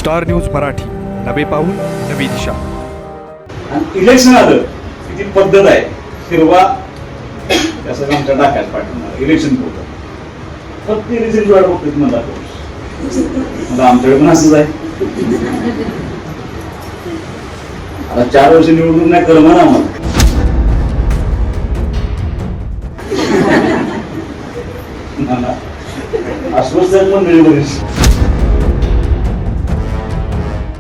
Star news Marathi, नवे पाऊल नवी दिशा. आणि इलेक्शन आलं की ती पद्धत आहे फिरवा त्यासाठी आमच्या टाकायला पाठवणार इलेक्शन होतं फक्त इलेक्शन वाट बघतो मला आमच्याकडे पण असंच आहे. आता 4 वर्ष निवडणूक नाही करणार आम्हाला. आश्वस्त पण मिळेल बरीच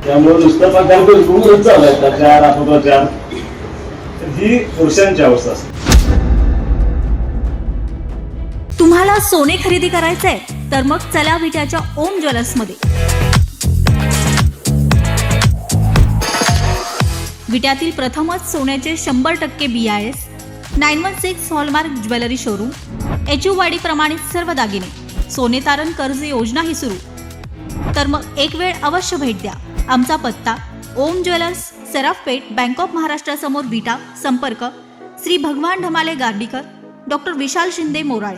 त्यामुळे नुसतं प्रकार चालू आहे प्रचार अपप्रचार ही पुरुषांची अवस्था असते. तुम्हाला सोने खरेदी करायचंय तर मग चला विट्याच्या ओम ज्वेलर्स मध्ये. विट्यातील प्रथमच सोन्याचे 100% BIS 916 hallmark jewellery showroom. HUID प्रमाणित सर्व दागिने, सोने तारण कर्ज योजना ही सुरू. तर मग एक वेळ अवश्य भेट द्या. आमचा पत्ता ओम ज्वेलर्स, सराफपेठ, बँक ऑफ महाराष्ट्र समोर विटा. संपर्क श्री भगवान ढमाले गार्डीकर, डॉक्टर विशाल शिंदे मोराळे,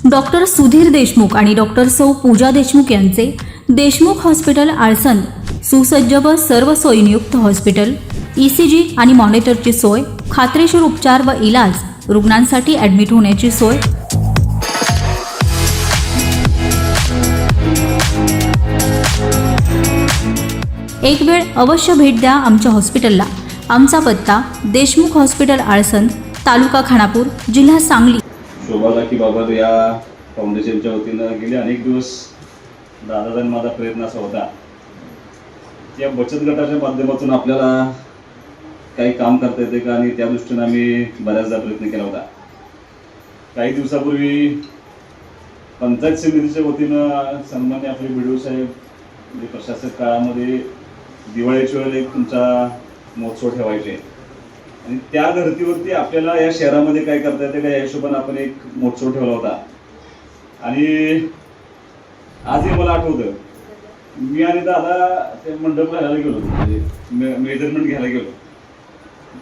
डॉक्टर सुधीर देशमुख आणि डॉक्टर सौ पूजा देशमुख यांचे देशमुख हॉस्पिटल आळसंद. सुसज्ज व सर्व सोयींयुक्त हॉस्पिटल. ECG आणि मॉनिटरची सोय, खात्रीशीर उपचार व इलाज, रुग्णांसाठी ॲडमिट होण्याची सोय. एक वेळ अवश्य भेट द्या आमच्या हॉस्पिटलला. आमचा पत्ता देशमुख हॉस्पिटल आळसंद, तालुका खानापूर, जिल्हा सांगली. शोभा की बाबा या फाउंडेशनच्या वतीनं गेले अनेक दिवस दादाचा माझा प्रयत्न असा होता या बचत गटाच्या माध्यमातून आपल्याला काही काम करता येते का, आणि त्या दृष्टीनं आम्ही बऱ्याचदा प्रयत्न केला होता. काही दिवसापूर्वी पंचायत समितीच्या वतीनं सन्मान्य आपले BDO साहेब म्हणजे प्रशासक काळामध्ये दिवाळीच्या वेळेला एक तुमचा महोत्सव ठेवायचे आणि त्या धर्तीवरती आपल्याला या शहरामध्ये काय करता येते का या हिशोबाने आपण एक महोत्सव ठेवला होता. आणि आजही मला आठवतं मी आणि दादा ते मंडप घ्यायला गेलो, म्हणजे मेजरमेंट घ्यायला गेलो,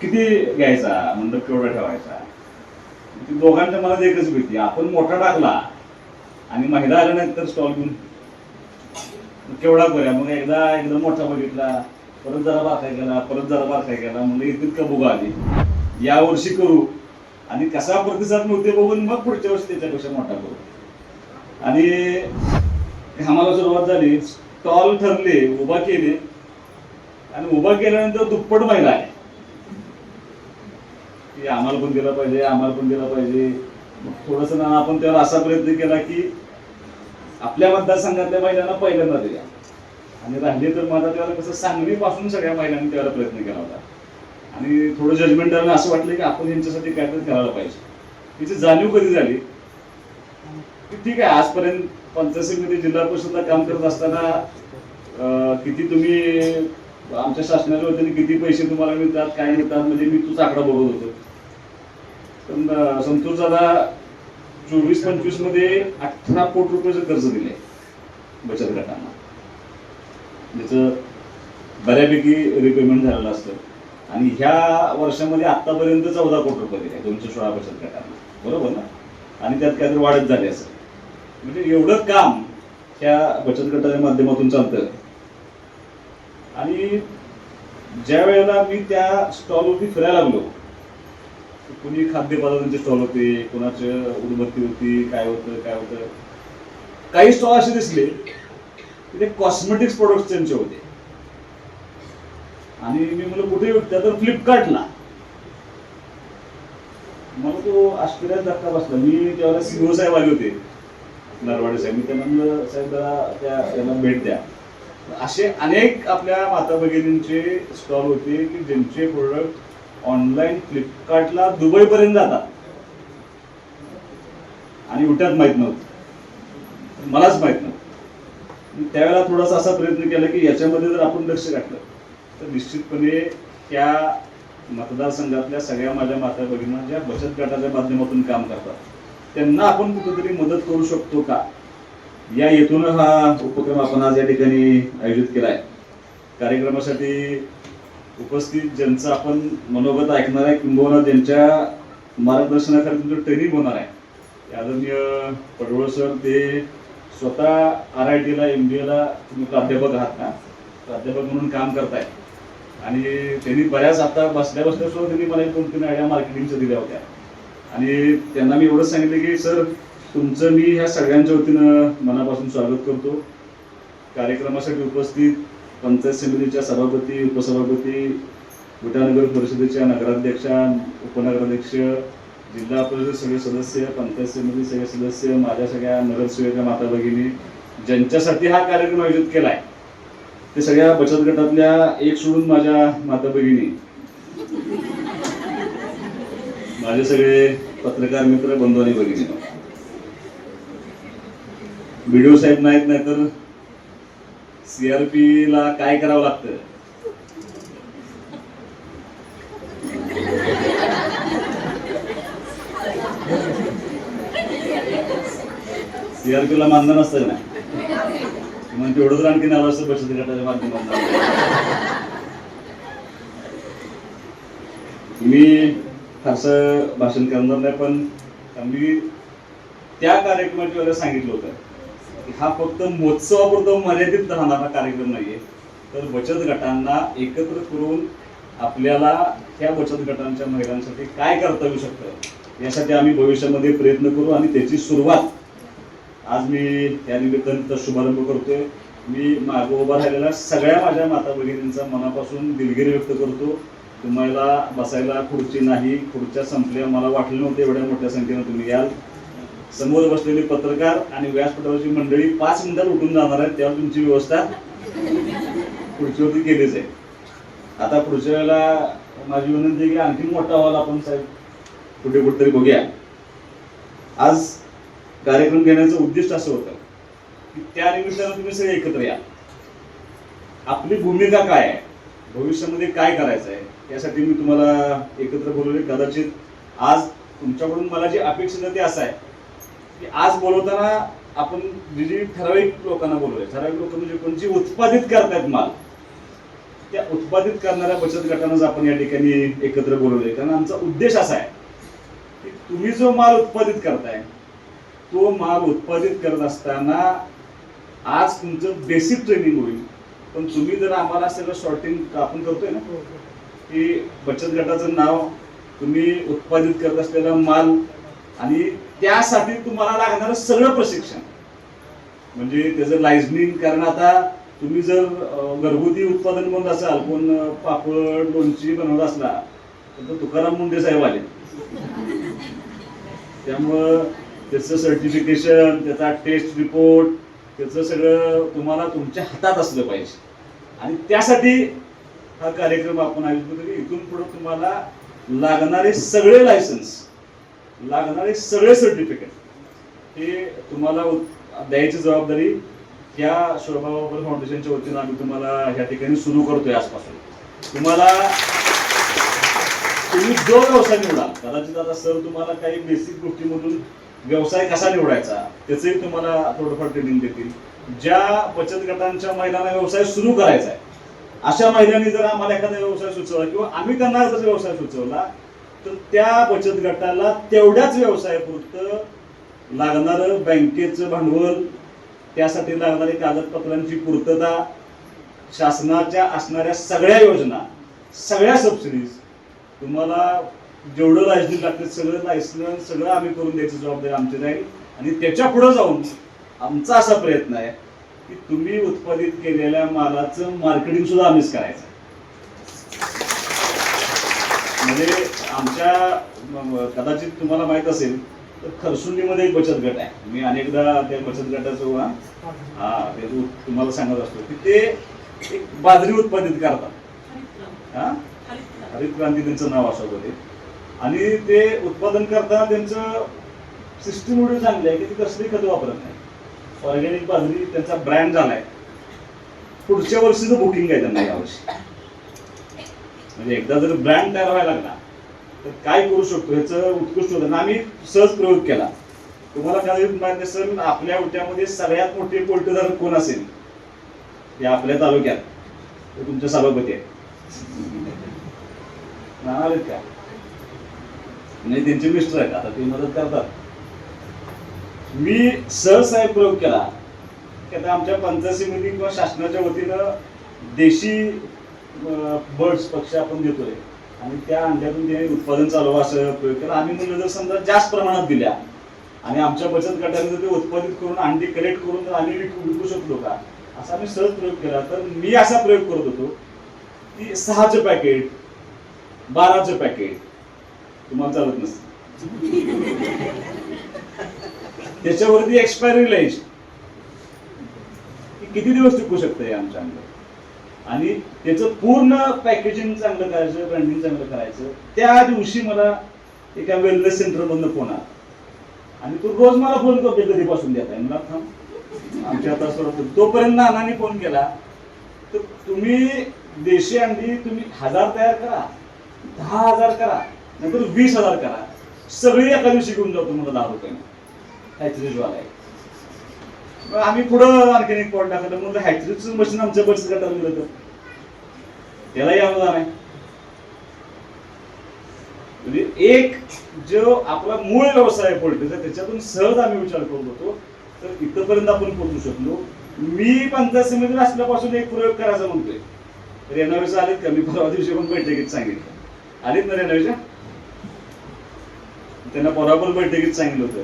किती घ्यायचा मंडप केवढा ठेवायचा. दोघांच्या मनात एकच भीती, आपण मोठा टाकला आणि महिला आल्या नाहीत तर स्टॉल घेऊन केवढा करूया. मग एकदा मोठा बघितला, परत जरा बारकाय केला, परत जरा बारकाय केला, म्हणजे इतकं बघा आली या वर्षी करू आणि कसा प्रतिसाद मिळते बघून मग पुढच्या वर्षी त्याच्यापेक्षा मोठा करू. आणि आम्हाला सुरुवात झाली, स्टॉल ठरले, उभा केले आणि उभा केल्यानंतर दुप्पट महिला आहे की आम्हाला पण दिला पाहिजे, आम्हाला पण दिला पाहिजे. थोडस ना आपण त्यावर असा प्रयत्न केला की आपल्या मतदारसंघातल्या महिलांना पहिल्यांदा दिल्या आणि राहिले तर माझा त्यावेळेला कसं सांगलीपासून सगळ्या महिलांनी त्यावेळेला प्रयत्न केला होता. आणि थोडं जजमेंट आलं, असं वाटलं की आपण यांच्यासाठी काहीतरी करायला पाहिजे. तिची जाणीव कधी झाली की ठीक आहे, आजपर्यंत पंचायत समिती जिल्हा परिषदला काम करत असताना किती तुम्ही आमच्या शासनाच्या वतीने किती पैसे तुम्हाला मिळतात, काय मिळतात, म्हणजे मी तुझा आकडा बघत होतो. पण संतोष दादा 24-25 मध्ये 18 कोटी रुपयाचं कर्ज दिलंय बचत गटांना, ज्याचं बऱ्यापैकी रिपेमेंट झालेलं असतं. आणि ह्या वर्षामध्ये आतापर्यंत 14 कोटी रुपये दिले 216 बचत गटांना, बरोबर ना. आणि त्यात काहीतरी वाढत झाली असं, म्हणजे एवढं काम ह्या बचत गटाच्या माध्यमातून चालतं. आणि ज्या वेळेला मी त्या स्टॉलवरती फिरायला लागलो, कुणी खाद्यपदार्थांचे स्टॉल होते, कोणाचे उदबत्ती होती, काय होतं. काही स्टॉल असे दिसले की ते कॉस्मेटिक्स प्रोडक्ट्स त्यांचे होते. आणि मी म्हणलं कुठे विकतात, तर फ्लिपकार्टला. मला तो आश्चर्यात धक्का बसला. मी त्यावेळेला CEO साहेब आले होते, नरवाडे साहेब. मी त्यांना म्हणलं साहेब जरा याला भेट द्या. असे अनेक आपल्या माता भगिनींचे स्टॉल होते की ज्यांचे प्रोडक्ट ऑनलाईन फ्लिपकार्टला दुबईपर्यंत जातात आणि उठ्यात माहीत नव्हतं, मलाच माहीत नव्हतं. त्यावेळेला थोडासा असा प्रयत्न केला की याच्यामध्ये जर आपण लक्ष घातलं तर निश्चितपणे त्या मतदारसंघातल्या सगळ्या माझ्या माता भगिनींना ज्या बचत गटाच्या माध्यमातून काम करतात त्यांना आपण कुठेतरी मदत करू शकतो का, या हेतून हा उपक्रम आपण आज या ठिकाणी आयोजित केला आहे. कार्यक्रमासाठी उपस्थित ज्यांचं आपण मनोगत ऐकणार आहे किंबहुना ज्यांच्या मार्गदर्शनाखाली तुमचं ट्रेनिंग होणार आहे, आदरणीय पडवळ सर ते स्वतः RITला MBAला तुम्ही प्राध्यापक आहात ना, प्राध्यापक म्हणून काम करताय आणि त्यांनी बऱ्याच आता बसल्या सुद्धा त्यांनी मला 2-3 आयडिया मार्केटिंगच्या दिल्या होत्या आणि त्यांना मी एवढंच सांगितलं की सर तुमचं मी ह्या सगळ्यांच्या वतीनं मनापासून स्वागत करतो. कार्यक्रमासाठी उपस्थित पंचायत समितीच्या सभापती, उपसभापती, विटानगर परिषदेच्या नगराध्यक्षा, उपनगराध्यक्ष, जिल्हा परिषद सगळे सदस्य, पंचायत समिती सगळे सदस्य, माझ्या सगळ्या नगरसेवका माता भगिनी, ज्यांच्यासाठी हा कार्यक्रम आयोजित केलाय ते सगळ्या बचत गटातल्या एक सोडून माझ्या माता भगिनी, माझे सगळे पत्रकार मित्र, बंधू आणि भगिनी, व्हिडिओ साहेब नाहीत नाही तर CRP ला काय करावं लागतं CRP ला मानधन असतं ना, मग तेवढं तर आणखी आलं असतं बचत गटाच्या माध्यमातून. मी फारसं भाषण करणार नाही, पण मी त्या कार्यक्रमाच्या वेळेला सांगितलं होतं की हा फक्त महोत्सवापुरता मर्यादित राहणारा कार्यक्रम नाहीये, तर बचत गटांना एकत्र करून आपल्याला त्या बचत गटांच्या महिलांसाठी काय करता येऊ शकतं यासाठी आम्ही भविष्यामध्ये प्रयत्न करू आणि त्याची सुरुवात आज मी या निमित्ताने शुभारंभ करतोय. मी मागे उभा राहिलेल्या सगळ्या माझ्या माता भगिनींचा मनापासून दिलगिरी व्यक्त करतो. तुम्हाला बसायला खुर्ची नाही, खुर्च्या संपल्या, मला वाटलं नव्हतं एवढ्या मोठ्या संख्येनं तुम्ही याल. समोर बसलेले पत्रकार आणि व्यासपीठावरची मंडळी 5 मिनिटात उठून जाणार आहेत, त्यावर तुमची व्यवस्था खुर्चीवरती केलीच आहे. आता पुढच्या वेळेला माझी विनंती आहे की आणखी मोठा हॉल आपण साहेब कुठेतरी बघूया. आज कार्यक्रम घेण्याचं उद्दिष्ट असं होतं की त्या निमित्तानं तुम्ही सगळे एकत्र या. आपली भूमिका काय आहे, भविष्यामध्ये काय करायचं आहे यासाठी मी तुम्हाला एकत्र बोलवले. कदाचित आज तुमच्याकडून मला जी अपेक्षा ते असं आहे की आज बोलवताना आपण जी ठराविक लोकांना बोलवले, ठराविक लोक म्हणजे कोणची उत्पादित करतायत माल, त्या उत्पादित करणाऱ्या बचत गटांनाच आपण या ठिकाणी एकत्र बोलवले. कारण आमचा उद्देश असा आहे की तुम्ही जो माल उत्पादित करताय तो माल उत्पादित करत असताना आज तुमचं बेसिक ट्रेनिंग होईल, पण तुम्ही जर आम्हाला सगळं सॉर्टिंग आपण करतोय ना की बचत गटाचं नाव, तुम्ही उत्पादित करत असलेला माल आणि त्यासाठी तुम्हाला लागणारं सगळं प्रशिक्षण म्हणजे त्याचं लायझनिंग. कारण आता तुम्ही जर घरगुती उत्पादन बनवत असाल, कोण पापड लोणची बनवत असला तर तुकाराम मुंडे साहेब आले, त्यामुळं त्याचं सर्टिफिकेशन, त्याचा टेस्ट रिपोर्ट, त्याचं सगळं तुम्हाला तुमच्या हातात असलं पाहिजे. आणि त्यासाठी हा कार्यक्रम आपण आयोजित करतो. इथून पुढे तुम्हाला लागणारे सगळे लायसन्स, लागणारे सगळे सर्टिफिकेट हे तुम्हाला द्यायची जबाबदारी या शोभा बाबर फाउंडेशनच्या वतीनं आम्ही तुम्हाला ह्या ठिकाणी सुरू करतोय. आजपासून तुम्ही जो व्यवसाय निवडाल, कदाचित आता सर तुम्हाला काही बेसिक गोष्टीमधून व्यवसाय कसा निवडायचा त्याचंही तुम्हाला थोडंफार ट्रेनिंग देतील. ज्या बचत गटांच्या महिलांना व्यवसाय सुरू करायचा आहे अशा महिलांनी जर आम्हाला एखादा व्यवसाय सुचवला किंवा आम्ही त्यांना जर व्यवसाय सुचवला तर त्या बचत गटाला तेवढ्याच व्यवसायापुरतं लागणारं बँकेचं भांडवल, त्यासाठी लागणारी कागदपत्रांची पूर्तता, शासनाच्या असणाऱ्या सगळ्या योजना, सगळ्या सबसिडीज, तुम्हाला जेवढं लायसन्स लागतं सगळं लायसन्स सगळं आम्ही करून द्यायची जबाबदारी आमची राहील. आणि त्याच्या पुढे जाऊन आमचा असा प्रयत्न आहे की तुम्ही उत्पादित केलेल्या मालाचं मार्केटिंग सुद्धा आम्हीच करायचं. म्हणजे आमच्या कदाचित तुम्हाला माहित असेल तर खरसुंडीमध्ये एक बचत गट आहे. मी अनेकदा त्या बचत गटाचं ते तुम्हाला सांगत असतो की ते एक बाजरी उत्पादित करतात. हरित क्रांती त्यांचं नाव असं होते. आणि ते उत्पादन करताना त्यांचं सिस्टीम एवढी चांगली आहे की ते कसली खतं वापरत नाही. ऑर्गॅनिक बाजरी त्यांचा ब्रँड झालाय. पुढच्या वर्षीचं बुकिंग आहे त्यांना यावर्षी. म्हणजे एकदा जर ब्रँड तयार व्हायला लागला तर काय करू शकतो ह्याचं उत्कृष्ट होतं. आम्ही सहज प्रयोग केला. तुम्हाला काय माहिती असेल, आपल्या उट्यामध्ये सगळ्यात मोठे पोल्ट्रीधारक कोण असेल हे आपल्या तालुक्यात, ते तुमच्या सभापती आहेत का नाही, त्यांचे मिस्टर आहेत, आता ते मदत करतात. मी सहज प्रयोग केला की आता आमच्या पंचायत समिती किंवा शासनाच्या वतीनं देशी बर्ड्स पक्षी आपण देतोय आणि त्या अंड्यातून ते उत्पादन चालू असं प्रयोग केला. आम्ही म्हणलं जर समजा जास्त प्रमाणात दिल्या आणि आमच्या बचत गटाने जर ते उत्पादित करून अंडी कलेक्ट करून जर आम्ही विकू शकलो का, असा आम्ही सहज प्रयोग केला. तर मी असा प्रयोग करत होतो की 6चं पॅकेट 12चं पॅकेट तुम्हाला चालत नसतं, त्याच्यावरती एक्सपायरी लाईज किती दिवस टिकू शकते आमच्या अंगावर, आणि त्याचं पूर्ण पॅकेजिंग चांगलं करायचं, ब्रँडिंग चांगलं करायचं. त्या दिवशी मला एका वेलनेस सेंटर मधून फोन आला आणि तो रोज मला फोन करतो कधीपासून देत आहे. मला थांब आमच्या आता तोपर्यंत नानाने फोन केला तर तुम्ही देशी अंडी तुम्ही 1000 तयार करा, 10,000 करा, नंतर 20,000 करा, सगळी एका दिवशी घेऊन जातो मला 10 रुपयाने हॅचरीजवाला आहे. आम्ही पुढं आणखीन एक पॉईंट टाकलं म्हणलं हॅचरीचं मशीन आमच्या बचत गटाला दिलं तर त्यालाही अनुदान आहे. म्हणजे एक जो आपला मूळ व्यवसाय आहे पोल्ट्रीचा त्याच्यातून सहज आम्ही विचार करत होतो तर इथपर्यंत आपण पोहोचू शकलो. मी पंचायत समितीत असल्यापासून एक प्रयोग करायचा म्हणतोय. रेणावीचं आलेत का? मी परवा दिवशी पण बैठकीत सांगितलं. आलेत ना रेणावीच्या? त्यांना पराबल बैठकीत सांगितलं होतं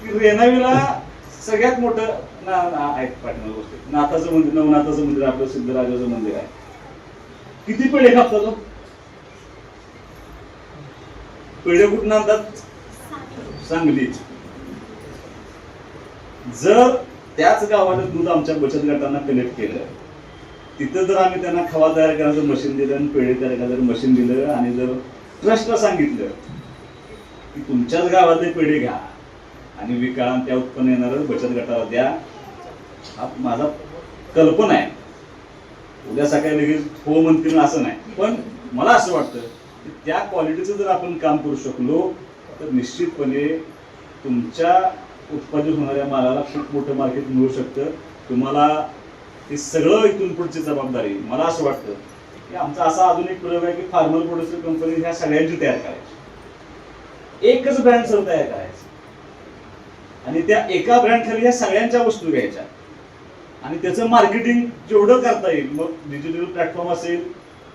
की रेणावीला सगळ्यात मोठं पाठीमागे गोष्ट नाथाचं मंदिर, नवनाथाचं मंदिर, आपलं सिद्धराजाचं मंदिर आहे. किती पेढे कापतात तो? पेढे कुठून आणतात? सांगली. जर त्याच गावात दूध आमच्या बचत गटांना कनेक्ट केलं, तिथं जर आम्ही त्यांना खवा तयार करायचं मशीन दिलं आणि पेढे तयार करायचं मशीन दिलं आणि जर ट्रस्टला सांगितलं की तुमच्याच गावातले पेढे घ्या आणि विका आणि त्या उत्पन्न येणारं बचत गटाला द्या, हा माझा कल्पना आहे. उद्या सकाळी लगेच हो म्हणतील असं नाही, पण मला असं वाटतं की त्या क्वालिटीचं जर आपण काम करू शकलो तर निश्चितपणे तुमच्या उत्पादित होणाऱ्या मालाला खूप मोठं मार्केट मिळू शकतं. तुम्हाला हे सगळं इथून पुढची जबाबदारी मला असं वाटतं की आमचा असा आधुनिक प्रयोग आहे की फार्मर प्रोड्युसर कंपनी ह्या सगळ्यांची तयार करायची, एकच ब्रँड सर तयार करायचं आणि त्या एका ब्रँड खाली ह्या सगळ्यांच्या वस्तू घ्यायच्या आणि त्याचं मार्केटिंग जेवढं करता येईल, मग डिजिटल प्लॅटफॉर्म असेल,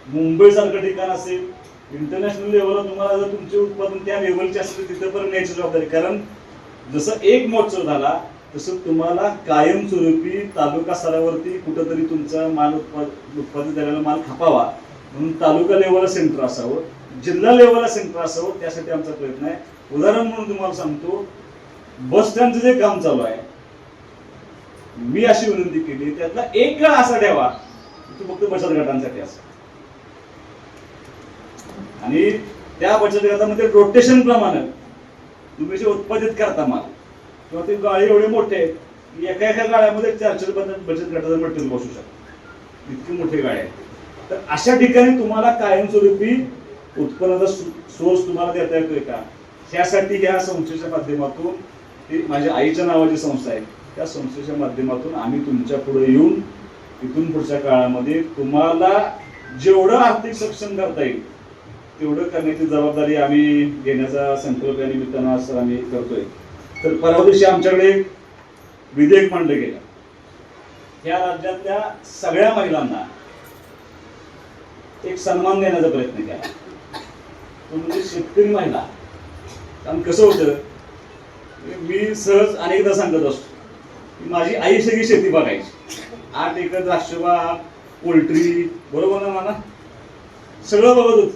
मुंबईसारखं ठिकाण असेल, इंटरनॅशनल लेवलला तुम्हाला जर तुमचे उत्पादन त्या लेवलचे असेल तिथं पण न्यायची जबाबदारी. कारण जसं एक महोत्सव झाला तसं तुम्हाला कायमस्वरूपी तालुका स्तरावरती कुठंतरी तुमचा माल उत्पादित झालेला माल खपावा म्हणून तालुका लेवलला सेंटर असावं, जिल्हा लेवलला सेंटर असावं, त्यासाठी आमचा प्रयत्न आहे. उदाहरण म्हणून तुम्हाला सांगतो, बस स्टँडचं जे काम चालू आहे, मी अशी विनंती केली त्यातला एक काळ असा ठेवा तो फक्त बचत गटांसाठी असतो आणि त्या बचत गटामध्ये रोटेशन प्रमाणे तुम्ही जे उत्पादित करता माल किंवा ते गाळे एवढे मोठे एका एका गाळ्यामध्ये 400 बचत गटाचं मटेरियल बसू शकतं, इतकी मोठे गाळे आहेत. तर अशा ठिकाणी तुम्हाला कायमस्वरूपी उत्पन्नाचा सोर्स तुम्हाला देता येतोय का, ह्यासाठी या संस्थेच्या माध्यमातून, ही माझ्या आईच्या नावाची संस्था आहे, त्या संस्थेच्या माध्यमातून आम्ही तुमच्या पुढे येऊन इथून पुढच्या काळामध्ये तुम्हाला जेवढं आर्थिक सक्षम करता येईल तेवढं करण्याची जबाबदारी आम्ही घेण्याचा संकल्प या निमित्तानं असं आम्ही करतोय. तर परवा दिवशी आमच्याकडे विधेयक मांडलं गेलं, या राज्यातल्या सगळ्या महिलांना एक सन्मान देण्याचा प्रयत्न केला, तो म्हणजे शेतकरी महिला. कारण कसं होतं, मी सहज अनेकदा सांगत असतो की माझी आई सगळी शेती बघायची, 8 एकर द्राक्षबाग, पोल्ट्री, बरोबर ना नाना, सगळं बघत होत,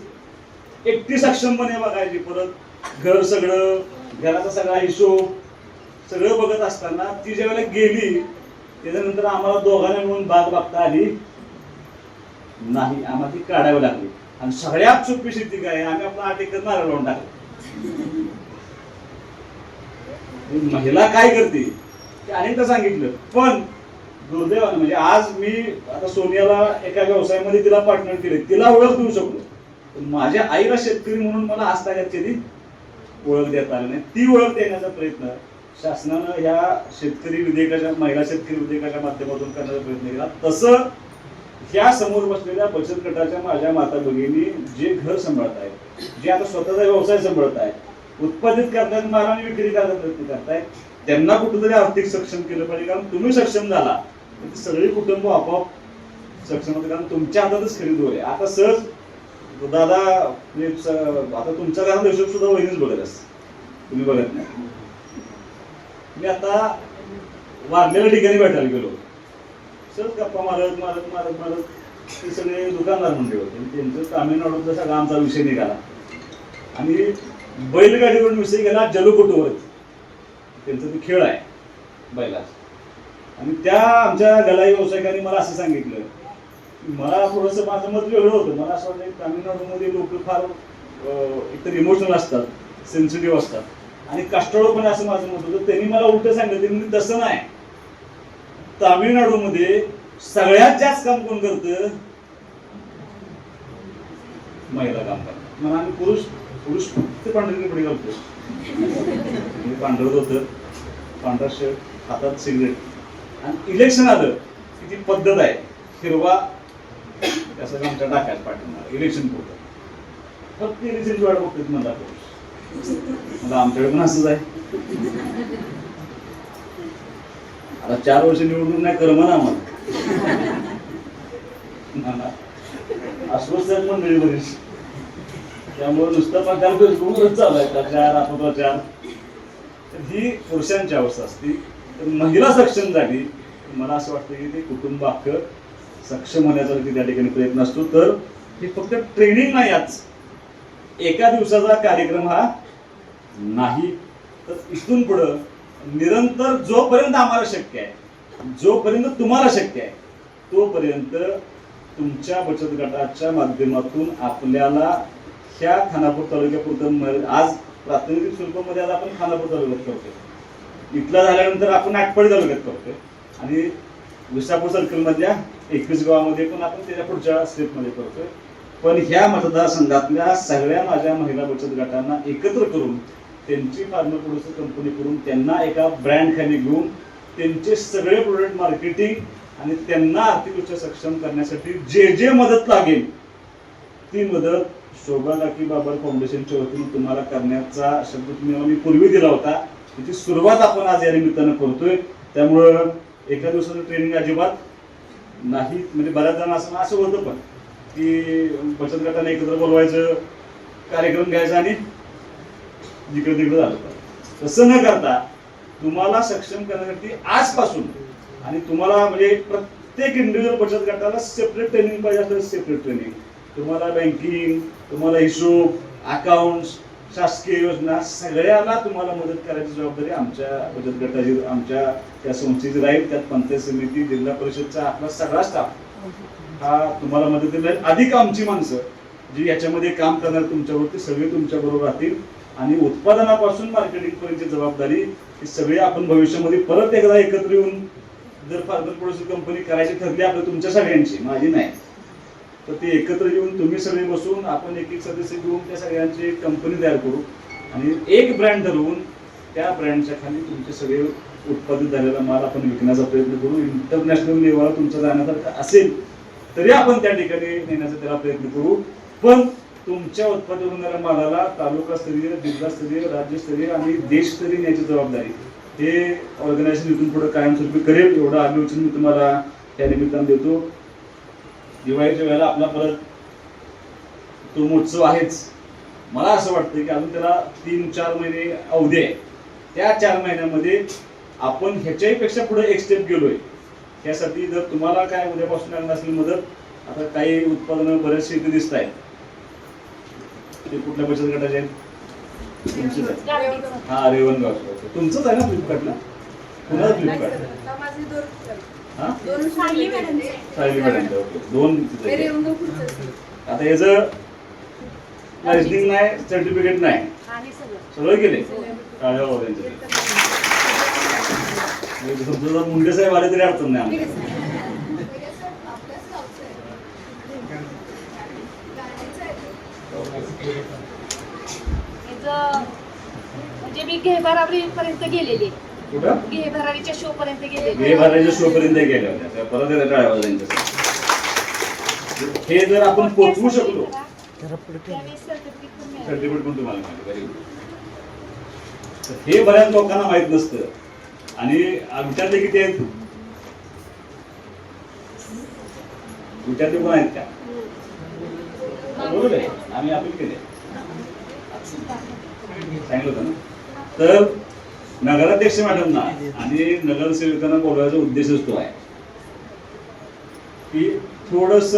एकटी सक्षमपणे बघायची. परत घर, सगळं घराचा सगळा हिशोब सगळं बघत असताना ती ज्या वेळेला गेली त्याच्यानंतर आम्हाला दोघांना मिळून बाग बघता आली नाही, आम्हाला ती काढावी लागली. आणि सगळ्यात सोपी शेती काय, आम्ही आपला 8 एकर नारळ लावून टाकला. महिला काय करते ते अनेकदा सांगितलं, पण दुर्दैवानं म्हणजे आज मी आता सोनियाला एका व्यवसायामध्ये तिला पार्टनर केले, तिला ओळख देऊ शकलो, पण माझ्या आईला शेतकरी म्हणून मला आज तागात कधी ओळख देता आली नाही. ती ओळख देण्याचा प्रयत्न शासनानं ह्या शेतकरी विधेयकाच्या, महिला शेतकरी विधेयकाच्या माध्यमातून करण्याचा प्रयत्न केला. तसं ह्या समोर बसलेल्या बचत गटाच्या माझ्या माता भगिनी जे घर सांभाळत आहेत, जे आता स्वतःचा व्यवसाय सांभाळत आहेत, उत्पादित करतात, मालाने विक्री करायचा प्रयत्न करतायत, त्यांना कुठेतरी आर्थिक सक्षम केलं पाहिजे, कारण तुम्ही सक्षम झाला तर ती सगळी कुटुंब आपोआप सक्षम होते, कारण तुमच्या हातातच खरी दोर आहे. आता सहज दादा आता तुमच्या घरात हिशोब सुद्धा वहिनीच बघत असते, तुम्ही बघत नाही. मी आता वारलेल्या ठिकाणी भेटायला गेलो, सहज गप्पा मारत मारत मारत मारत ते सगळे दुकानदार म्हणले होते. त्यांचं तामिळनाडूचा सगळा आमचा विषय निघाला आणि बैलगाडीवरून विषय गेला जलकुटूवर. त्यांचा तो खेळ आहे बैला. आणि त्या आमच्या गलाई व्यावसायिकांनी मला असं सांगितलं, मला थोडंसं माझं मत वेगळं होतं. मला असं वाटतं तामिळनाडूमध्ये लोक फार एकतर इमोशनल असतात, सेन्सिटिव्ह असतात आणि कष्टाळू पण असं माझं मत होतं. त्यांनी मला उलट सांगितलं की तसं नाही, तामिळनाडूमध्ये सगळ्यात जास्त काम कोण करतं? महिला काम करतात. मग आम्ही पुरुष फक्त पांढरे कपडे घालतो. पांढरत होतं, पांढरा शर्ट, हातात सिगरेट. आणि इलेक्शन आलं की ती पद्धत आहे, हिरवा असं आमच्या टाकायचं पाठवणार इलेक्शन पुरतं. फक्त इलेक्शनची वाट बघतात मला पुरुष. मला आमच्याकडे पण असंच आहे. आता 4 वर्ष निवडून नाही करमन आम्हाला. अस्वस्थ आहेत मंडळी बरीच, त्यामुळे नुसतं प्रकार फेसबुकवरच चालू आहे. 4 आपला 4. ही पुरुषांची अवस्था असते. तर महिला सक्षम झाली, मला असं वाटतं की ते कुटुंब अख्खं सक्षम होण्याचा त्या ठिकाणी प्रयत्न असतो. तर हे फक्त ट्रेनिंग नाही, आज एका दिवसाचा कार्यक्रम हा नाही, तर इथून पुढं निरंतर जोपर्यंत आम्हाला शक्य आहे, जोपर्यंत तुम्हाला शक्य आहे, तोपर्यंत तुमच्या बचत गटाच्या माध्यमातून आपल्याला ह्या खानापूर तालुक्यापुरतं आज प्रातिनिधिक स्वरूपामध्ये आज आपण खानापूर तालुक्यात करतोय. इथला झाल्यानंतर आपण आटपाडी तालुक्यात करतोय आणि विसापूर सर्कलमधल्या 21 गावामध्ये पण आपण त्याच्या पुढच्या स्टेपमध्ये करतोय. पण ह्या मतदारसंघातल्या सगळ्या माझ्या महिला बचत गटांना एकत्र करून त्यांची फार्मर प्रोड्युसर कंपनी करून त्यांना एका ब्रँड खाली घेऊन त्यांचे सगळे प्रोडक्ट मार्केटिंग आणि त्यांना आर्थिकदृष्ट्या सक्षम करण्यासाठी जे जे मदत लागेल ती मदत शोभा काकी बाबर फाउंडेशनच्या वतीने तुम्हाला करण्याचा शब्द तुम्ही मी पूर्वी दिला होता. त्याची सुरुवात आपण आज या निमित्तानं करतोय. त्यामुळं एका दिवसाचं ट्रेनिंग अजिबात नाही. म्हणजे बऱ्याच जण असं होतं पण की बचत गटाने एकत्र बोलवायचं, कार्यक्रम घ्यायचा आणि जिकडे तिकडे झालं. तसं न करता तुम्हाला सक्षम करण्यासाठी आजपासून आणि तुम्हाला म्हणजे प्रत्येक इंडिव्हिज्युअल बचत गटाला सेपरेट ट्रेनिंग पाहिजे असतं, सेपरेट ट्रेनिंग. तुम्हाला बँकिंग, तुम्हाला हिशोब, अकाउंट्स, शासकीय योजना सगळ्याला तुम्हाला मदत करायची जबाबदारी आमच्या बचत गटाची, आमच्या त्या संस्थेची राहील. त्यात पंचायत समिती, जिल्हा परिषदचा आपला सगळा स्टाफ हा तुम्हाला मदत राहील. अधिक आमची माणसं जी याच्यामध्ये काम करणार तुमच्यावरती सगळे तुमच्या बरोबर राहतील आणि उत्पादनापासून मार्केटिंग पर्यंतची जबाबदारी ही सगळी आपण भविष्यामध्ये परत एकदा एकत्र येऊन जर फार्मर प्रोड्युसर कंपनी करायची ठरली आपल्या तुमच्या सगळ्यांची, माझी नाही, तर ते एकत्र येऊन तुम्ही सगळे बसून आपण एक सदस्य घेऊन त्या सगळ्यांची एक कंपनी तयार करू आणि एक ब्रँड ठरवून त्या ब्रँडच्या खाली तुमचे सगळे उत्पादित झालेला माल आपण विकण्याचा प्रयत्न करू. इंटरनॅशनल लेवलला तुमचा जाण्यासारखं असेल तरी आपण त्या ठिकाणी नेण्याचा त्याला प्रयत्न करू. पण तुमच्या उत्पादन होणाऱ्या मालाला तालुकास्तरीय, जिल्हास्तरीय, राज्यस्तरीय आणि देशस्तरीय न्यायची जबाबदारी हे ऑर्गनायझेशन इथून पुढे कायमस्वरूपी करेल. एवढं आलोचन मी तुम्हाला त्या निमित्तानं देतो. दिवाळीच्या वेळेला आपला परत तो महोत्सव आहेच. मला असं वाटतं की अजून त्याला 3-4 महिने अवधी आहे. त्या 4 महिन्यामध्ये आपण ह्याच्याही पेक्षा पुढे एक स्टेप गेलोय. त्यासाठी जर तुम्हाला काय उद्यापासून लागणार असेल मदत, आता काही उत्पादनं बरेचसे इथे दिसत आहेत, ते कुठल्या बचत गटाचे आहेत? तुमचेच आहे. हा, रेवणगाव. तुमचंच आहे ना फ्लिपकार्टला? कुणाला फ्लिपकार्ट? हा, सायली मॅडम. 2 आता याचं लायसन्स नाही, सर्टिफिकेट नाही, सगळं केले काळ्या बाबांचं. तुमचं जर मुंडे साहेब आले तरी अडचण नाही आम्हाला. म्हणजे मी घेभरारी पर्यंत गेलेली. कुठं? घेभरारीच्या शो पर्यंत गेलेली. घेभरारीच्या शो पर्यंत गेल्या होत्या. परत हे जर आपण पोचवू शकलो, सर्टिफिकेट पण तुम्हाला मिळालं. हे बऱ्याच लोकांना माहित नसतं आणि विचारले किती आहेत? विचारले कोण आहेत का? बरोबर आहे, आम्ही अपील केले, सांगितलं होतं ना. तर नगराध्यक्ष मॅडमना आणि नगरसेवकांना बोलवायचा उद्देशच तो आहे की थोडस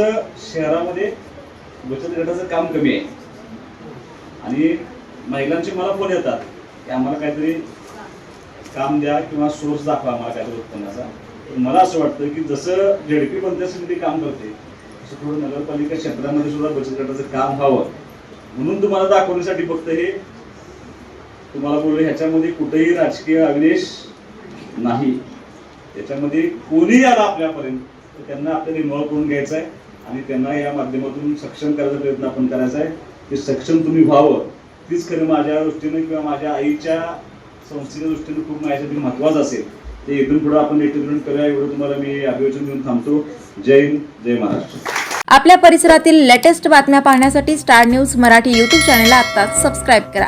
शहरामध्ये बचत गटाचं काम कमी आहे आणि महिलांचे मला फोन येतात की आम्हाला काहीतरी काम द्या किंवा सोर्स दाखवा आम्हाला काहीतरी उत्पन्नाचा. मला असं वाटतं की जसं झेडपी पंचायत समिती काम करते तसं थोडं नगरपालिका क्षेत्रामध्ये सुद्धा बचत गटाचं काम व्हावं म्हणून तुम्हाला दाखवण्यासाठी फक्त हे तुम्हाला बोललो. ह्याच्यामध्ये कुठेही राजकीय अविनेश नाही, त्याच्यामध्ये कोणीही आला आपल्यापर्यंत तर त्यांना आपल्याला इन्व्हॉल्व करून घ्यायचं आहे आणि त्यांना या माध्यमातून सक्षम करायचा प्रयत्न आपण करायचा आहे. ते सक्षम तुम्ही व्हावं तीच खरं माझ्या दृष्टीने किंवा माझ्या आईच्या संस्थेच्या दृष्टीने खूप माझ्यासाठी महत्त्वाचं असेल. ते इथून पुढे आपण एकत्रित करूया एवढं तुम्हाला मी अभिवाचन देऊन थांबतो. जय हिंद, जय महाराष्ट्र. आपल्या परिसरातील लेटेस्ट बातम्या पाहण्यासाठी स्टार न्यूज मराठी यूट्यूब चॅनलला आत्ताच सबस्क्राईब करा.